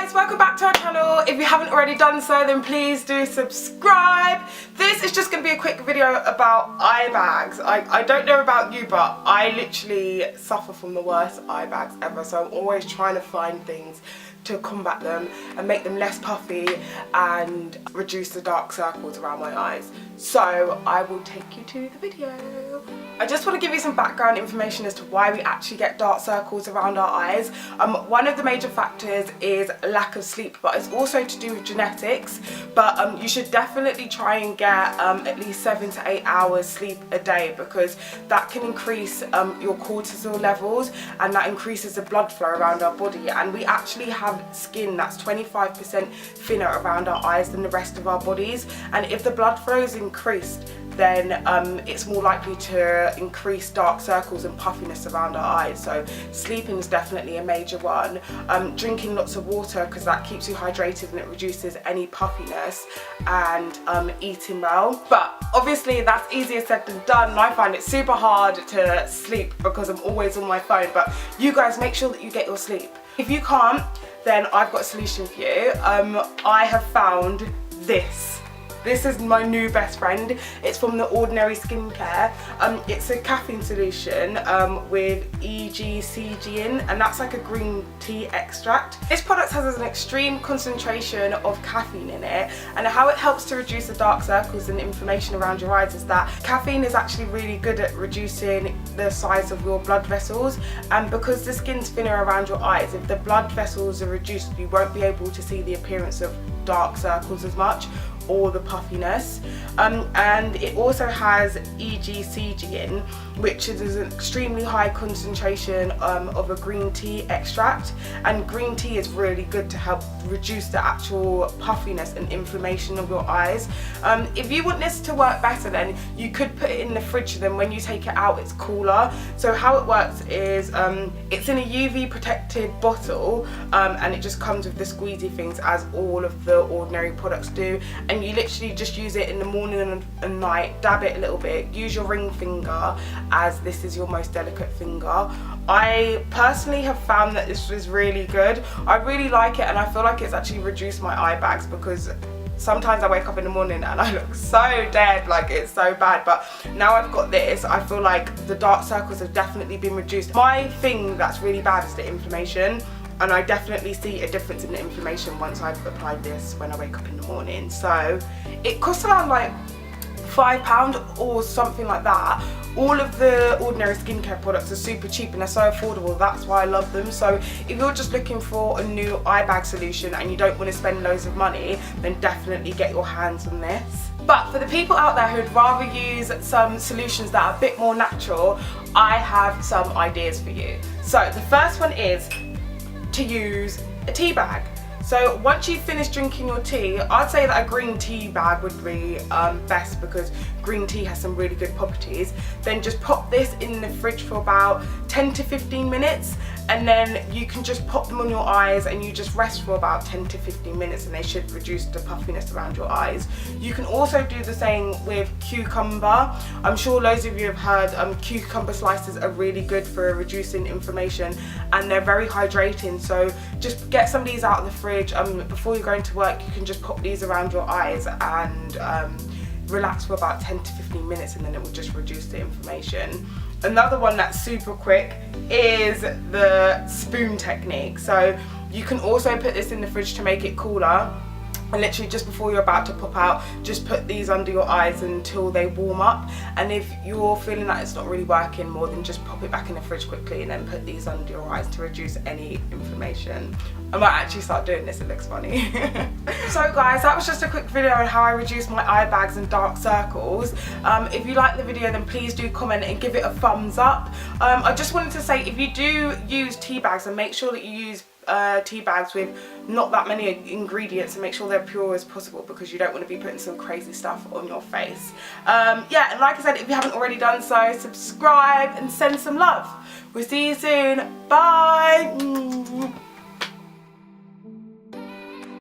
guys, welcome back to our channel. If you haven't already done so, then please do subscribe. This is just going to be a quick video about eye bags. I don't know about you, but I literally suffer from the worst eye bags ever, so I'm always trying to find things to combat them and make them less puffy and reduce the dark circles around my eyes. So I will take you to the video. I just want to give you some background information as to why we actually get dark circles around our eyes. One of the major factors is lack of sleep, but it's also to do with genetics. But you should definitely try and get at least 7 to 8 hours sleep a day, because that can increase your cortisol levels, and that increases the blood flow around our body. And we actually have skin that's 25% thinner around our eyes than the rest of our bodies, and if the blood flow is increased, then it's more likely to increase dark circles and puffiness around our eyes. So sleeping is definitely a major one. Drinking lots of water, because that keeps you hydrated and it reduces any puffiness, and eating well. But obviously that's easier said than done, and I find it super hard to sleep because I'm always on my phone. But you guys, make sure that you get your sleep. If you can't, then I've got a solution for you. I have found this. This is my new best friend. It's from The Ordinary Skincare. It's a caffeine solution with EGCG in, and that's like a green tea extract. This product has an extreme concentration of caffeine in it, and how it helps to reduce the dark circles and inflammation around your eyes is that caffeine is actually really good at reducing the size of your blood vessels, and because the skin's thinner around your eyes, if the blood vessels are reduced, you won't be able to see the appearance of dark circles as much, or the puffiness. And it also has EGCG in, which is an extremely high concentration of a green tea extract, and green tea is really good to help reduce the actual puffiness and inflammation of your eyes. If you want this to work better, then you could put it in the fridge, then when you take it out it's cooler. So how it works is it's in a UV protected bottle, and it just comes with the squeezy things as all of the Ordinary products do, and you literally just use it in the morning and night, dab it a little bit, use your ring finger as this is your most delicate finger. I personally have found that this was really good. I really like it, and I feel like it's actually reduced my eye bags, because sometimes I wake up in the morning and I look so dead, like it's so bad. But now I've got this, I feel like the dark circles have definitely been reduced. My thing that's really bad is the inflammation, and I definitely see a difference in the inflammation once I've applied this when I wake up in the morning. So it costs around like £5 or something like that. All of the Ordinary Skincare products are super cheap and they're so affordable. That's why I love them. So if you're just looking for a new eye bag solution and you don't want to spend loads of money, then definitely get your hands on this. But for the people out there who'd rather use some solutions that are a bit more natural, I have some ideas for you. So the first one is to use a tea bag. So once you've finished drinking your tea, I'd say that a green tea bag would be best, because green tea has some really good properties. Then just pop this in the fridge for about 10 to 15 minutes, and then you can just pop them on your eyes and you just rest for about 10 to 15 minutes, and they should reduce the puffiness around your eyes. You can also do the same with cucumber. I'm sure loads of you have heard cucumber slices are really good for reducing inflammation, and they're very hydrating. So just get some of these out of the fridge. Before you're going to work, you can just pop these around your eyes and relax for about 10 to 15 minutes, and then it will just reduce the inflammation. Another one that's super quick is the spoon technique. So you can also put this in the fridge to make it cooler, and literally just before you're about to pop out, just put these under your eyes until they warm up. And if you're feeling that it's not really working more, then just pop it back in the fridge quickly and then put these under your eyes to reduce any inflammation. I might actually start doing this, it looks funny. So guys, that was just a quick video on how I reduce my eye bags and dark circles. If you like the video, then please do comment and give it a thumbs up. I just wanted to say, if you do use tea bags, then make sure that you use tea bags with not that many ingredients, and make sure they're pure as possible, because you don't want to be putting some crazy stuff on your face. Yeah, and like I said, if you haven't already done so, subscribe and send some love. We'll see you soon. Bye.